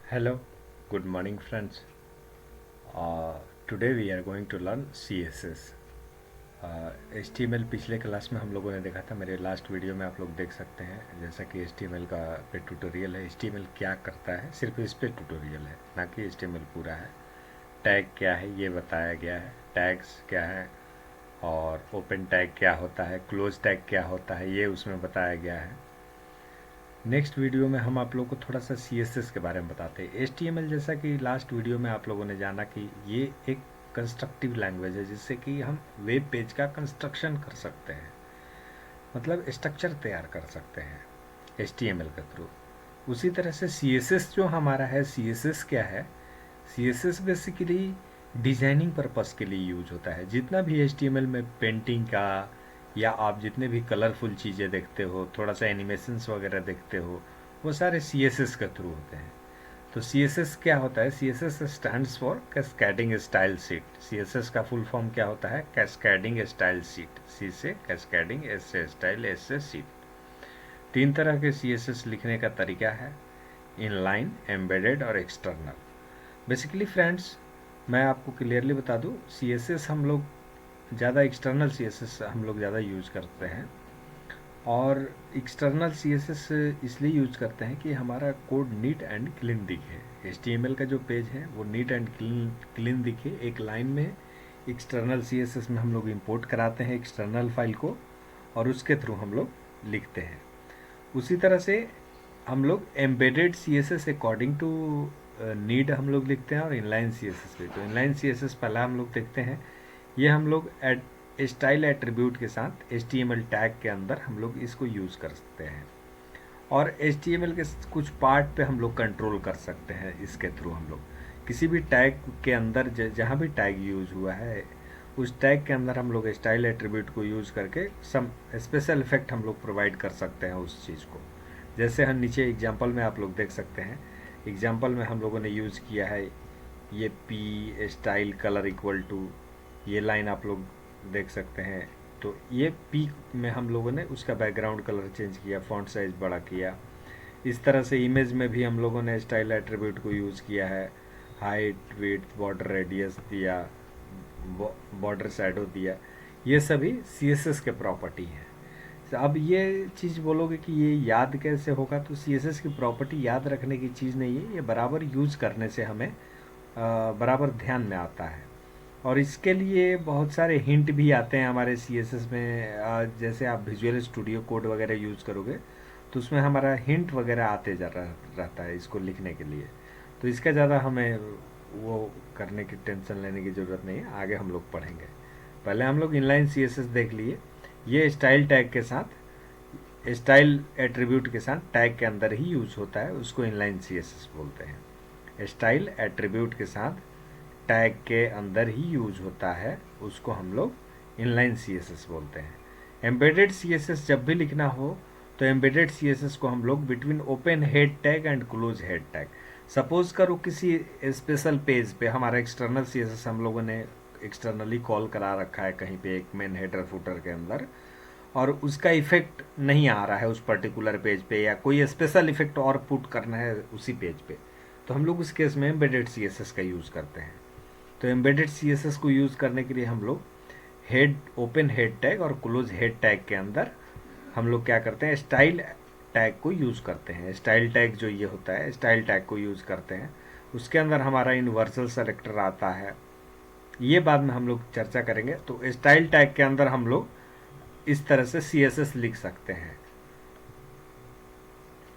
Hello, good morning friends. Today we are going to learn CSS. HTML पिछले class में हम लोगों ने देखा था, मेरे लास्ट वीडियो में आप लोग देख सकते हैं। जैसा कि HTML का पे ट्यूटोरियल है, HTML क्या करता है, सिर्फ इस पे ट्यूटोरियल है, ना कि HTML पूरा है। टैग क्या है ये बताया गया है, टैग्स क्या है और ओपन टैग क्या होता है, क्लोज टैग क्या होता है, ये उसमें बताया गया है। नेक्स्ट वीडियो में हम आप लोग को थोड़ा सा CSS के बारे में बताते हैं। HTML जैसा कि लास्ट वीडियो में आप लोगों ने जाना कि ये एक कंस्ट्रक्टिव लैंग्वेज है, जिससे कि हम वेब पेज का कंस्ट्रक्शन कर सकते हैं, मतलब स्ट्रक्चर तैयार कर सकते हैं HTML के थ्रू। उसी तरह से CSS जो हमारा है, CSS क्या है? CSS बेसिकली डिजाइनिंग पर्पस के लिए यूज होता है। जितना भी HTML में पेंटिंग का या आप जितने भी कलरफुल चीज़ें देखते हो, थोड़ा सा एनिमेशंस वगैरह देखते हो, वो सारे CSS के थ्रू होते हैं। तो CSS क्या होता है? CSS stands for cascading style sheet. CSS का फुल फॉर्म क्या होता है? Cascading style sheet. C से कैस्केडिंग, S से स्टाइल, S से शीट। तीन तरह के CSS लिखने का तरीका है: इनलाइन, एम्बेडेड और एक्सटर्नल। बेसिकली फ्रेंड्स, मैं आपको क्लियरली बता दूं, CSS हम लोग ज़्यादा एक्सटर्नल CSS हम लोग ज़्यादा यूज करते हैं। और एक्सटर्नल CSS इसलिए यूज करते हैं कि हमारा कोड नीट एंड क्लीन दिखे। HTML का जो पेज है वो नीट एंड क्लीन दिखे एक लाइन में। एक्सटर्नल CSS में हम लोग इंपोर्ट कराते हैं एक्सटर्नल फाइल को और उसके थ्रू हम लोग लिखते हैं। उसी तरह से हम लोग embedded CSS according to need हम लोग लिखते हैं और इनलाइन CSS पे। तो इनलाइन CSS पहला हम लोग देखते हैं। ये हम लोग स्टाइल एट्रीब्यूट के साथ HTML टैग के अंदर हम लोग इसको यूज़ कर सकते हैं और HTML के कुछ पार्ट पे हम लोग कंट्रोल कर सकते हैं। इसके थ्रू हम लोग किसी भी टैग के अंदर जहाँ भी टैग यूज हुआ है, उस टैग के अंदर हम लोग स्टाइल एट्रीब्यूट को यूज़ करके सम स्पेशल इफेक्ट हम लोग प्रोवाइड कर सकते हैं उस चीज़ को। जैसे हम नीचे एग्जांपल में आप लोग देख सकते हैं। एग्जांपल में हम लोगों ने यूज़ किया है ये P style colour equal to, ये लाइन आप लोग देख सकते हैं। तो ये P में हम लोगों ने उसका बैकग्राउंड कलर चेंज किया, फॉन्ट साइज बड़ा किया। इस तरह से इमेज में भी हम लोगों ने स्टाइल एट्रीब्यूट को यूज़ किया है। हाइट, विड्थ, बॉर्डर रेडियस दिया, बॉर्डर शैडो दिया। ये सभी CSS के प्रॉपर्टी हैं। अब ये चीज़ बोलोगे कि ये याद कैसे होगा, तो CSS की प्रॉपर्टी याद रखने की चीज़ नहीं है, ये बराबर यूज करने से हमें बराबर ध्यान में आता है। और इसके लिए बहुत सारे हिंट भी आते हैं हमारे CSS में। जैसे आप विजुअल स्टूडियो कोड वगैरह यूज़ करोगे तो उसमें हमारा हिंट वगैरह आते जा रहता है इसको लिखने के लिए। तो इसका ज़्यादा हमें वो करने की टेंशन लेने की ज़रूरत नहीं है, आगे हम लोग पढ़ेंगे। पहले हम लोग इनलाइन CSS देख लिए। ये स्टाइल टैग के साथ, स्टाइल एट्रीब्यूट के साथ टैग के अंदर ही यूज होता है, उसको इनलाइन CSS बोलते हैं। स्टाइल एट्रीब्यूट के साथ टैग के अंदर ही यूज होता है, उसको हम लोग इनलाइन CSS बोलते हैं। एम्बेडेड CSS जब भी लिखना हो तो एम्बेडेड CSS को हम लोग between open head tag and close head tag. Suppose करो किसी स्पेशल पेज पे हमारा एक्सटर्नल CSS हम लोगों ने एक्सटर्नली कॉल करा रखा है कहीं पे एक मेन हेडर फुटर के अंदर, और उसका इफेक्ट नहीं आ रहा है उस पर्टिकुलर पेज पे, या कोई स्पेशल इफेक्ट और पुट करना है उसी पेज पे, तो हम लोग उस केस में एम्बेडेड CSS का यूज़ करते हैं। तो एम्बेडेड CSS को यूज़ करने के लिए हम लोग हेड, ओपन हेड टैग और क्लोज हेड टैग के अंदर हम लोग क्या करते हैं, स्टाइल टैग को यूज़ करते हैं। स्टाइल टैग जो ये होता है, स्टाइल टैग को यूज़ करते हैं। उसके अंदर हमारा यूनिवर्सल सेलेक्टर आता है, ये बाद में हम लोग चर्चा करेंगे। तो स्टाइल टैग के अंदर हम लोग इस तरह से CSS लिख सकते हैं।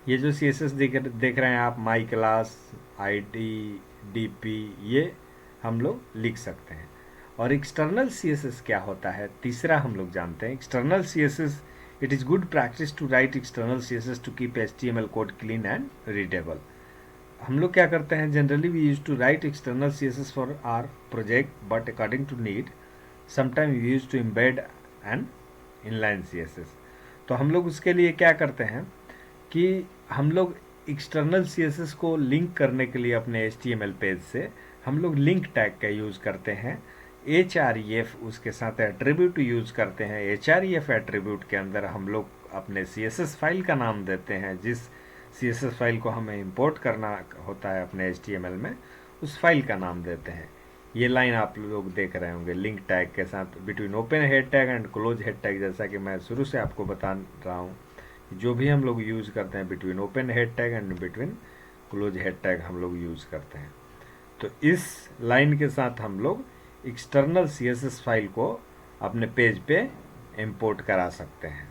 ये जो CSS देख रहे हैं आप, माई क्लास, ID, DP, ये हम लोग लिख सकते हैं। और एक्सटर्नल CSS क्या होता है, तीसरा हम लोग जानते हैं। External CSS, it is good practice to write external CSS to keep HTML code clean and readable. हम लोग क्या करते हैं, generally we use to write external CSS for our project, but according to need sometime we use to embed and inline CSS। तो हम लोग उसके लिए क्या करते हैं कि हम लोग एक्सटर्नल CSS को लिंक करने के लिए अपने HTML पेज से हम लोग लिंक टैग का यूज़ करते हैं। href उसके साथ एट्रीब्यूट यूज़ करते हैं। href एट्रीब्यूट के अंदर हम लोग अपने CSS फाइल का नाम देते हैं, जिस CSS फाइल को हमें इंपोर्ट करना होता है अपने HTML में, उस फाइल का नाम देते हैं। ये लाइन आप लोग देख रहे होंगे लिंक टैग के साथ, between open head tag and close head tag. जैसा कि मैं शुरू से आपको बता रहा हूँ, जो भी हम लोग यूज़ करते हैं between open head tag and between close head tag हम लोग यूज़ करते हैं। तो इस लाइन के साथ हम लोग एक्सटर्नल CSS फाइल को अपने पेज पे इंपोर्ट करा सकते हैं।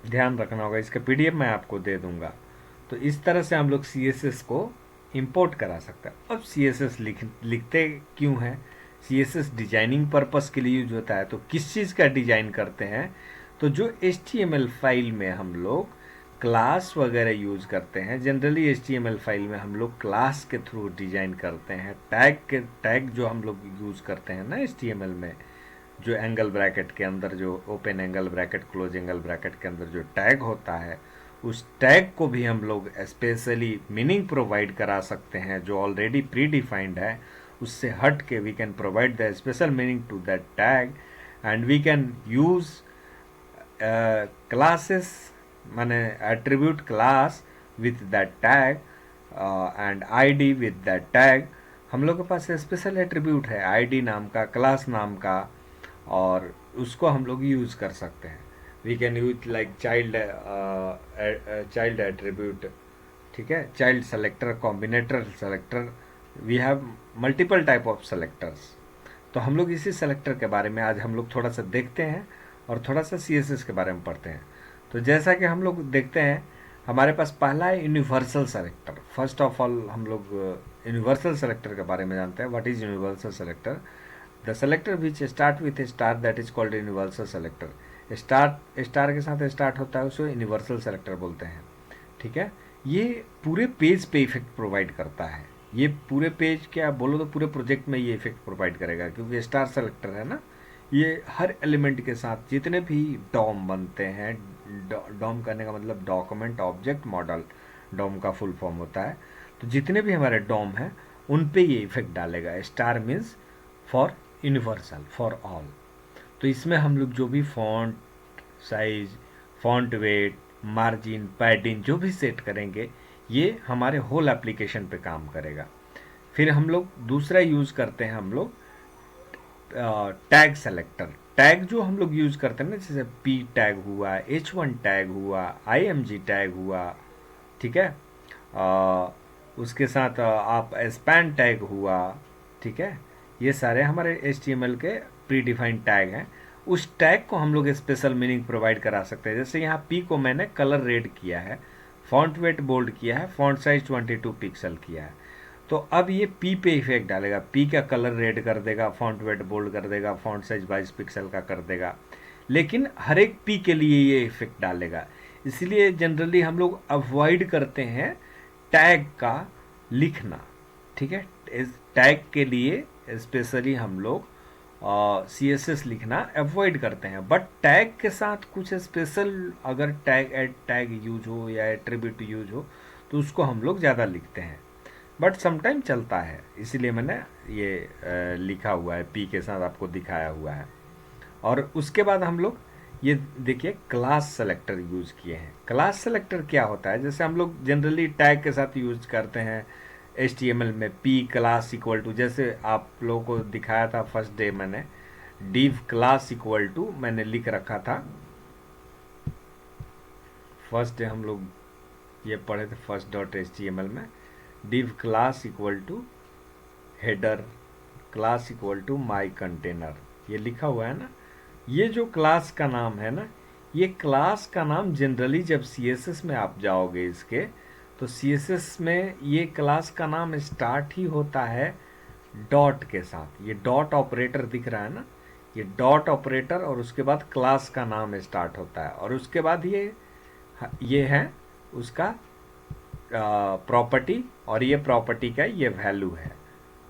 ध्यान रखना होगा, इसका PDF मैं आपको दे दूंगा। तो इस तरह से हम लोग CSS को इंपोर्ट करा सकते हैं। अब CSS लिखते क्यों हैं? CSS डिजाइनिंग पर्पस के लिए यूज होता है। तो किस चीज़ का डिजाइन करते हैं? तो जो HTML फाइल में हम लोग क्लास वगैरह यूज करते हैं, जनरली HTML फाइल में हम लोग क्लास के थ्रू डिजाइन करते हैं। टैग जो हम लोग यूज करते हैं ना HTML में, जो एंगल ब्रैकेट के अंदर, जो open angle bracket close angle bracket के अंदर जो टैग होता है, उस टैग को भी हम लोग स्पेशली मीनिंग प्रोवाइड करा सकते हैं जो ऑलरेडी प्री डिफाइंड है। उससे हट के we can provide the special meaning to that tag and we can use classes, माने attribute class with that tag and ID with that tag. हम लोग के पास स्पेशल एट्रीब्यूट है ID नाम का, क्लास नाम का, और उसको हम लोग यूज़ कर सकते हैं। We can use like child attribute, ठीक है, child selector, combinator selector, we have multiple type of selectors. तो हम लोग इसी सेलेक्टर के बारे में आज हम लोग थोड़ा सा देखते हैं और थोड़ा सा CSS के बारे में पढ़ते हैं। तो जैसा कि हम लोग देखते हैं, हमारे पास पहला है universal selector. First of all हम लोग यूनिवर्सल सेलेक्टर के बारे में जानते हैं। What is universal selector? The selector which start with A star that is called universal selector. Star के साथ स्टार्ट होता है, उसको यूनिवर्सल सेलेक्टर बोलते हैं। ठीक है, ये पूरे पेज पे इफेक्ट प्रोवाइड करता है। ये पूरे पेज, क्या बोलो तो पूरे प्रोजेक्ट में ये इफेक्ट प्रोवाइड करेगा, क्योंकि स्टार सेलेक्टर है ना। ये हर एलिमेंट के साथ जितने भी डॉम बनते हैं, डॉम करने का मतलब डॉक्यूमेंट ऑब्जेक्ट मॉडल, डॉम का फुल फॉर्म होता है। तो जितने भी हमारे डॉम हैं उन पे ये इफेक्ट डालेगा। Star means for universal, for all. तो इसमें हम लोग जो भी font size, font weight, margin, padding जो भी सेट करेंगे, ये हमारे होल एप्लीकेशन पे काम करेगा। फिर हम लोग दूसरा यूज करते हैं हम लोग टैग सेलेक्टर। टैग जो हम लोग यूज करते हैं ना, जैसे P टैग हुआ, H1 टैग हुआ, IMG टैग हुआ, ठीक है, उसके साथ आप स्पैन टैग हुआ, ठीक है, ये सारे हमारे HTML के प्री डिफाइंड टैग हैं। उस टैग को हम लोग स्पेशल मीनिंग प्रोवाइड करा सकते हैं। जैसे यहाँ P को मैंने कलर रेड किया है, फॉन्ट वेट बोल्ड किया है, फॉन्ट साइज 22 पिक्सल किया है। तो अब ये P पे इफेक्ट डालेगा। P का कलर रेड कर देगा, फॉन्ट वेट बोल्ड कर देगा, फॉन्ट साइज 22 पिक्सल का कर देगा, लेकिन हर एक P के लिए ये इफेक्ट डालेगा। इसलिए जनरली हम लोग अवॉइड करते हैं टैग का लिखना। ठीक है, इस टैग के लिए स्पेशली हम लोग CSS लिखना अवॉइड करते हैं। बट टैग के साथ कुछ स्पेशल अगर टैग यूज हो या एट्रीब्यूट यूज हो तो उसको हम लोग ज़्यादा लिखते हैं। बट समटाइम चलता है, इसीलिए मैंने ये लिखा हुआ है, P के साथ आपको दिखाया हुआ है। और उसके बाद हम लोग ये देखिए क्लास सेलेक्टर यूज किए हैं। क्लास सेलेक्टर क्या होता है? जैसे हम लोग जनरली टैग के साथ यूज करते हैं HTML में P क्लास इक्वल टू, जैसे आप लोगों को दिखाया था फर्स्ट डे, मैंने div क्लास इक्वल टू मैंने लिख रखा था। फर्स्ट डे हम लोग ये पढ़े थे first.html में, div class equal to header class equal to my container, ये लिखा हुआ है ना। ये जो क्लास का नाम है ना, ये क्लास का नाम जनरली जब CSS में आप जाओगे इसके, तो CSS में ये क्लास का नाम स्टार्ट ही होता है डॉट के साथ। ये डॉट ऑपरेटर दिख रहा है ना, ये डॉट ऑपरेटर, और उसके बाद क्लास का नाम स्टार्ट होता है, और उसके बाद ये है उसका प्रॉपर्टी, और ये प्रॉपर्टी का ये वैल्यू है।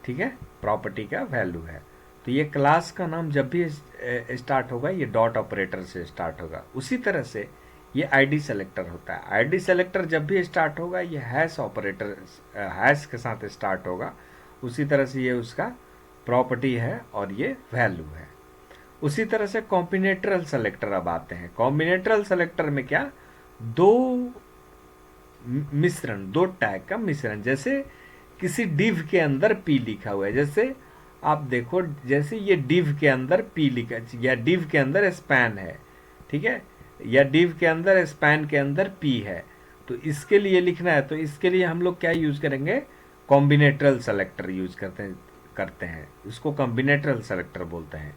ठीक है, प्रॉपर्टी का वैल्यू है। तो ये क्लास का नाम जब भी स्टार्ट होगा ये डॉट ऑपरेटर से स्टार्ट होगा। उसी तरह से ये ID सेलेक्टर होता है। ID सेलेक्टर जब भी स्टार्ट होगा ये हैश ऑपरेटर, हैश के साथ स्टार्ट होगा। उसी तरह से ये उसका प्रॉपर्टी है और ये वैल्यू है। उसी तरह से कॉम्बिनेटरल सेलेक्टर अब आते हैं। कॉम्बिनेटरल सेलेक्टर में क्या, दो मिश्रण, दो टैग का मिश्रण। जैसे किसी डिव के अंदर पी लिखा हुआ है, जैसे आप देखो, जैसे ये डिव के अंदर पी लिखा, या डिव के अंदर स्पैन है, ठीक है, या डिव के अंदर स्पैन के अंदर पी है, तो इसके लिए लिखना है, तो इसके लिए हम लोग क्या यूज करेंगे, कॉम्बिनेटरल सेलेक्टर यूज करते हैं उसको कॉम्बिनेटरल सेलेक्टर बोलते हैं।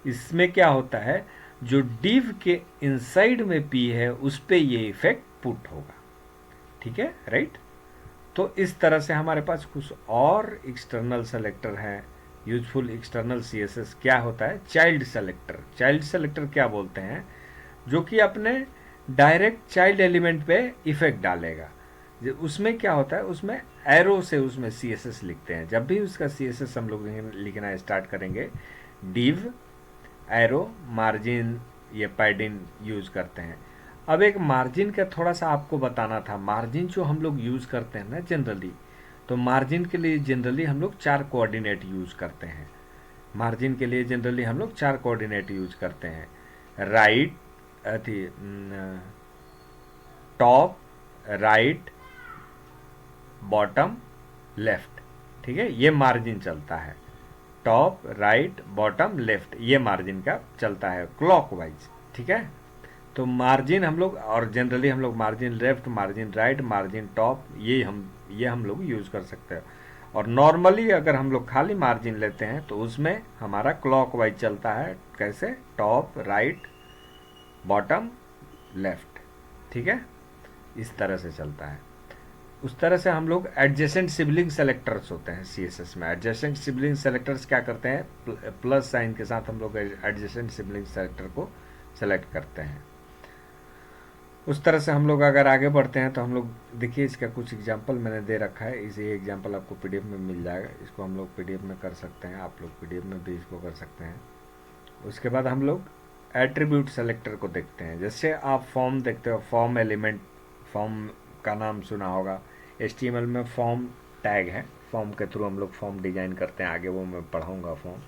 इसमें क्या होता है, जो डिव के इनसाइड में पी है उस पे ये इफेक्ट पुट होगा, ठीक है, राइट। तो इस तरह से हमारे पास कुछ और एक्सटर्नल सेलेक्टर हैं, यूजफुल एक्सटर्नल सीएसएस। क्या होता है, चाइल्ड सेलेक्टर। चाइल्ड सेलेक्टर क्या बोलते हैं, जो कि अपने डायरेक्ट चाइल्ड एलिमेंट पे इफेक्ट डालेगा। उसमें क्या होता है, उसमें एरो से उसमें सीएसएस लिखते हैं। जब भी उसका सीएसएस हम लोग लिखना स्टार्ट करेंगे, डिव, एरो, मार्जिन, ये पैडिन यूज करते हैं। अब एक मार्जिन का थोड़ा सा आपको बताना था। मार्जिन जो हम लोग यूज करते हैं ना जनरली, तो मार्जिन के लिए जनरली हम लोग 4 कोऑर्डिनेट यूज करते हैं। मार्जिन के लिए जनरली हम लोग 4 कोऑर्डिनेट यूज करते हैं। राइट, अथी, टॉप, राइट, बॉटम, लेफ्ट, ठीक है, ये मार्जिन चलता है। टॉप, राइट, बॉटम, लेफ्ट, ये मार्जिन का चलता है क्लॉकवाइज, ठीक है। तो मार्जिन हम लोग, और जनरली हम लोग margin left, margin right, margin top, ये हम लोग यूज कर सकते हैं। और नॉर्मली अगर हम लोग खाली मार्जिन लेते हैं तो उसमें हमारा क्लॉकवाइज चलता है। कैसे, टॉप, राइट, बॉटम, लेफ्ट, ठीक है, इस तरह से चलता है। उस तरह से हम लोग एडजेसेंट सिबलिंग सेलेक्टर्स होते हैं सीएसएस में। एडजेसेंट सिबलिंग सेलेक्टर्स क्या करते हैं, प्लस साइन के साथ हम लोग एडजेसेंट सिबलिंग सेलेक्टर को सेलेक्ट करते हैं। उस तरह से हम लोग अगर आगे बढ़ते हैं तो हम लोग देखिए, इसका कुछ एग्जांपल मैंने दे रखा है। इसे एग्जांपल आपको पीडीएफ में मिल जाएगा, इसको हम लोग पीडीएफ में कर सकते हैं, आप लोग पीडीएफ में भी इसको कर सकते हैं। उसके बाद हम लोग एट्रीब्यूट सेलेक्टर को देखते हैं। जैसे आप फॉर्म देखते हो, फॉर्म एलिमेंट, फॉर्म का नाम सुना होगा। HTML में फॉर्म टैग है, फॉर्म के थ्रू हम लोग फॉर्म डिजाइन करते हैं। आगे वो मैं पढ़ाऊँगा फॉर्म,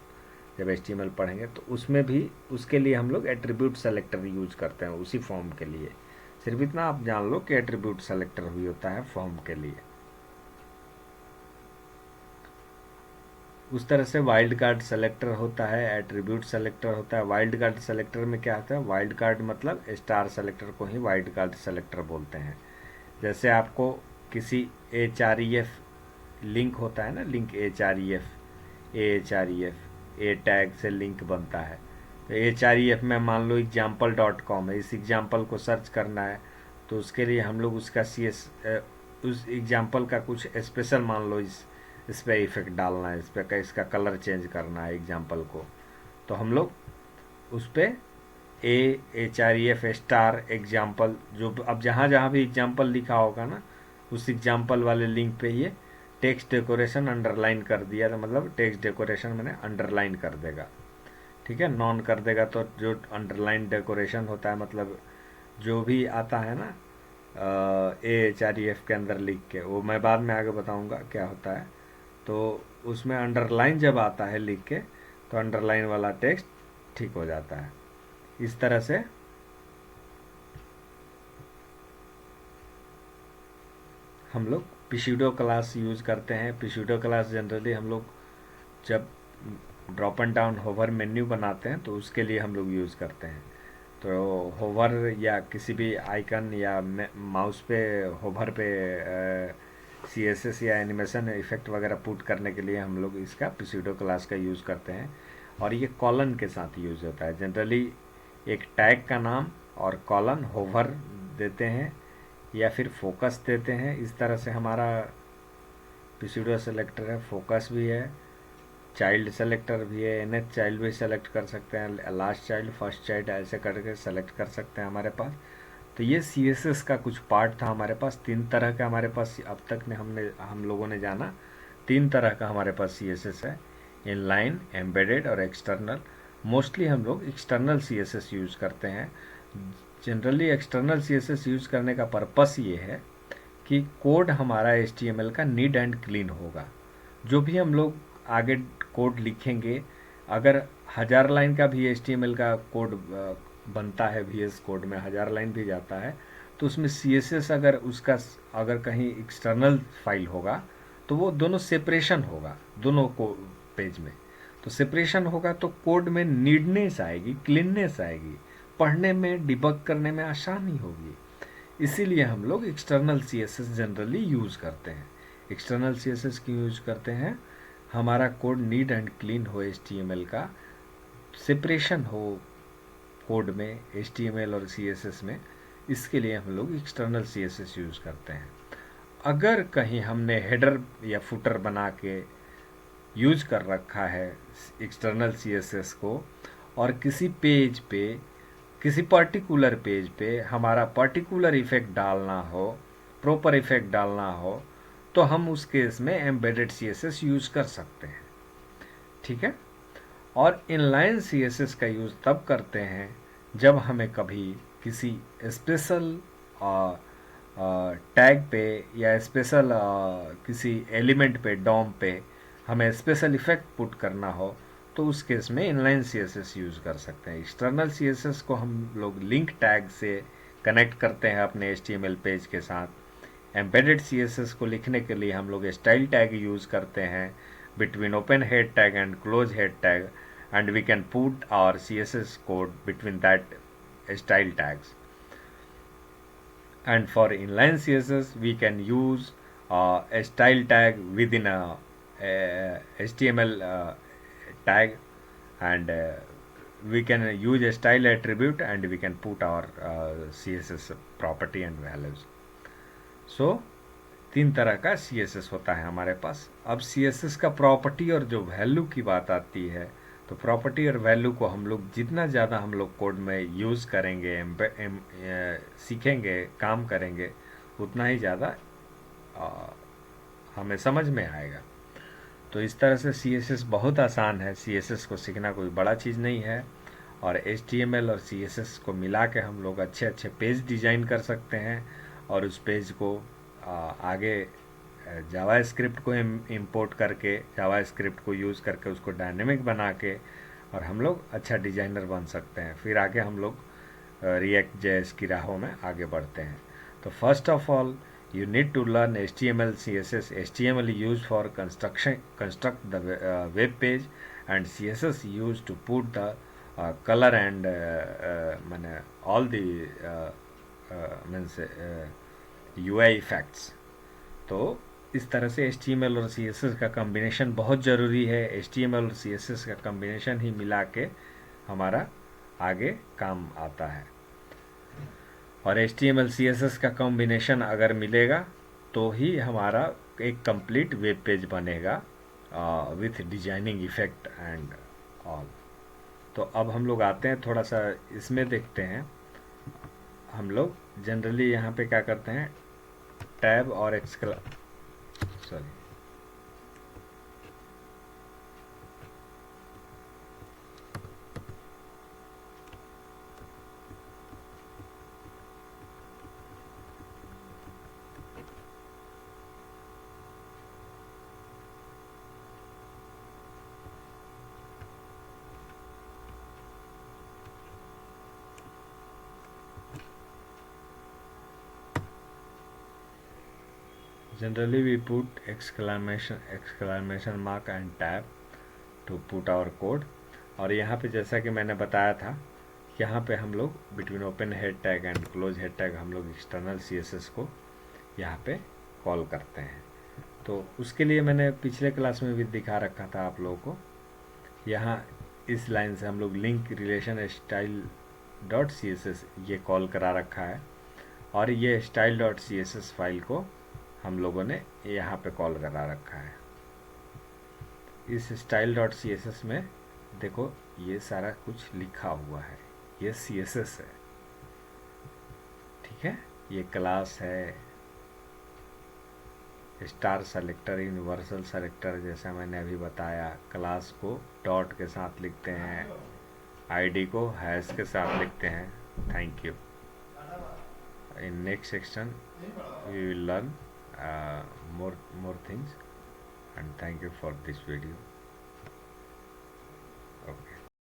जब HTML पढ़ेंगे तो उसमें भी, उसके लिए हम लोग एट्रीब्यूट सेलेक्टर यूज करते हैं उसी फॉर्म के लिए। सिर्फ इतना आप जान लो कि एट्रीब्यूट सेलेक्टर भी होता है फॉर्म के लिए। उस तरह से वाइल्ड कार्ड सेलेक्टर होता है, एट्रीब्यूट सेलेक्टर होता है। वाइल्ड कार्ड सेलेक्टर में क्या होता है, वाइल्ड कार्ड मतलब स्टार सेलेक्टर को ही वाइल्ड कार्ड सेलेक्टर बोलते हैं। जैसे आपको किसी HREF लिंक होता है ना, लिंक HREF, ए टैग से लिंक बनता है। तो HREF में मान लो example.com है, इस एग्जाम्पल को सर्च करना है तो उसके लिए हम लोग उसका उस एग्जाम्पल का कुछ स्पेशल मान लो इस पर इफेक्ट डालना है, इस पर इसका कलर चेंज करना है एग्जाम्पल को, तो हम लोग उस पर HREF स्टार एग्जाम्पल, जो अब जहाँ जहाँ भी एग्जाम्पल लिखा होगा ना, उस एग्जाम्पल वाले लिंक पे ये टेक्स्ट डेकोरेशन अंडरलाइन कर दिया, तो मतलब टेक्स्ट डेकोरेशन मैंने अंडरलाइन कर देगा, ठीक है। नॉन कर देगा तो जो अंडरलाइन डेकोरेशन होता है, मतलब जो भी आता है ना HREF के अंदर लिख के, वो मैं बाद में आगे बताऊंगा क्या होता है। तो उसमें अंडरलाइन जब आता है लिख के, तो अंडरलाइन वाला टेक्स्ट ठीक हो जाता है। इस तरह से हम लोग पिसूडो क्लास यूज करते हैं। पिसूडो क्लास जनरली हम लोग जब drop and down hover menu बनाते हैं तो उसके लिए हम लोग यूज़ करते हैं। तो होवर या किसी भी आइकन या माउस पे होवर पे CSS या एनिमेशन इफेक्ट वगैरह पुट करने के लिए हम लोग इसका पिसूडो क्लास का यूज़ करते हैं। और ये कॉलन के साथ यूज़ होता है। जनरली एक टैग का नाम और कॉलन होवर देते हैं या फिर फोकस देते हैं। इस तरह से हमारा पिसूडो सेलेक्टर है, फोकस भी है, चाइल्ड सेलेक्टर भी है, NH चाइल्ड भी सेलेक्ट कर सकते हैं, लास्ट चाइल्ड, फर्स्ट चाइल्ड, ऐसे करके सेलेक्ट कर सकते हैं हमारे पास। तो ये CSS का कुछ पार्ट था हमारे पास। 3 तरह का हमारे पास अब तक ने हम लोगों ने जाना, 3 तरह का हमारे पास CSS है, इनलाइन, एम्बेडेड और एक्सटर्नल। मोस्टली हम लोग एक्सटर्नल CSS यूज़ करते हैं। जनरली एक्सटर्नल CSS यूज़ करने का पर्पस ये है कि कोड हमारा HTML का नीट एंड क्लीन होगा। जो भी हम लोग आगे कोड लिखेंगे, अगर 1000 लाइन का भी HTML का कोड बनता है, VS कोड में 1000 लाइन भी जाता है, तो उसमें CSS अगर उसका अगर कहीं एक्सटर्नल फाइल होगा तो वो दोनों सेपरेशन होगा दोनों को पेज में। तो सेपरेशन होगा तो कोड में नीडनेस आएगी, क्लीननेस आएगी, पढ़ने में डिबग करने में आसानी होगी। इसीलिए हम लोग एक्सटर्नल CSS जनरली यूज़ करते हैं। एक्सटर्नल CSS क्यों यूज करते हैं? हमारा कोड नीट एंड क्लीन हो, HTML का सेपरेशन हो कोड में, HTML और CSS में, इसके लिए हम लोग एक्सटर्नल CSS यूज़ करते हैं। अगर कहीं हमने हेडर या फुटर बना के यूज कर रखा है एक्सटर्नल CSS को, और किसी पेज पे, किसी पर्टिकुलर पेज पे हमारा पर्टिकुलर इफेक्ट डालना हो, प्रॉपर इफेक्ट डालना हो, तो हम उस केस में एम्बेडेड CSS यूज कर सकते हैं। ठीक है। और इनलाइन CSS का यूज़ तब करते हैं जब हमें कभी किसी स्पेशल टैग पे या स्पेशल किसी एलिमेंट पे, डॉम पे हमें स्पेशल इफेक्ट पुट करना हो, तो उस केस में इनलाइन CSS यूज़ कर सकते हैं। एक्सटर्नल CSS को हम लोग लिंक टैग से कनेक्ट करते हैं अपने HTML पेज के साथ। एम्बेडेड CSS को लिखने के लिए हम लोग स्टाइल टैग यूज़ करते हैं between open head tag and close head tag, and we can put our CSS code between that style tags. And for inline CSS we can use a style tag within a HTML tag, and we can use a style attribute and we can put our CSS property and values. So 3 तरह का CSS होता है हमारे पास। अब CSS का property और जो value की बात आती है, तो प्रॉपर्टी और वैल्यू को हम लोग जितना ज़्यादा हम लोग कोड में यूज़ करेंगे, सीखेंगे, काम करेंगे, उतना ही ज़्यादा हमें समझ में आएगा। तो इस तरह से CSS बहुत आसान है। CSS को सीखना कोई बड़ा चीज़ नहीं है, और HTML और CSS को मिला के हम लोग अच्छे अच्छे पेज डिज़ाइन कर सकते हैं, और उस पेज को आगे जावा स्क्रिप्ट को इंपोर्ट करके, जावा स्क्रिप्ट को यूज़ करके उसको डायनेमिक बना के, और हम लोग अच्छा डिज़ाइनर बन सकते हैं। फिर आगे हम लोग रिएक्ट JS की राहों में आगे बढ़ते हैं। तो first of all you need to learn HTML, CSS. HTML used for construct the web page, and CSS used to put the color and all the UI effects. तो इस तरह से HTML और CSS का कम्बिनेशन बहुत ज़रूरी है। HTML और CSS का कम्बिनेशन ही मिला के हमारा आगे काम आता है, और HTML CSS का कॉम्बिनेशन अगर मिलेगा तो ही हमारा एक कंप्लीट वेब पेज बनेगा with designing effect and all. तो अब हम लोग आते हैं, थोड़ा सा इसमें देखते हैं। हम लोग जनरली यहाँ पे क्या करते हैं, टैब और sorry generally we put exclamation mark and tab to put our code। और यहाँ पे जैसा कि मैंने बताया था, यहाँ पे हम लोग between open head tag and close head tag हम लोग एक्सटर्नल CSS को यहाँ पे कॉल करते हैं। तो उसके लिए मैंने पिछले क्लास में भी दिखा रखा था आप लोगों को। यहाँ इस लाइन से हम लोग link relation style dot CSS ये कॉल करा रखा है, और ये स्टाइल डॉट CSS फाइल को हम लोगों ने यहाँ पे कॉल करा रखा है। इस स्टाइल डॉट CSS में देखो ये सारा कुछ लिखा हुआ है, ये CSS है। ठीक है, ये क्लास है, स्टार सेलेक्टर, यूनिवर्सल सेलेक्टर, जैसा मैंने अभी बताया। क्लास को डॉट के साथ लिखते हैं, ID को हैश के साथ लिखते हैं। Thank you. In next section we will learn more things, and thank you for this video.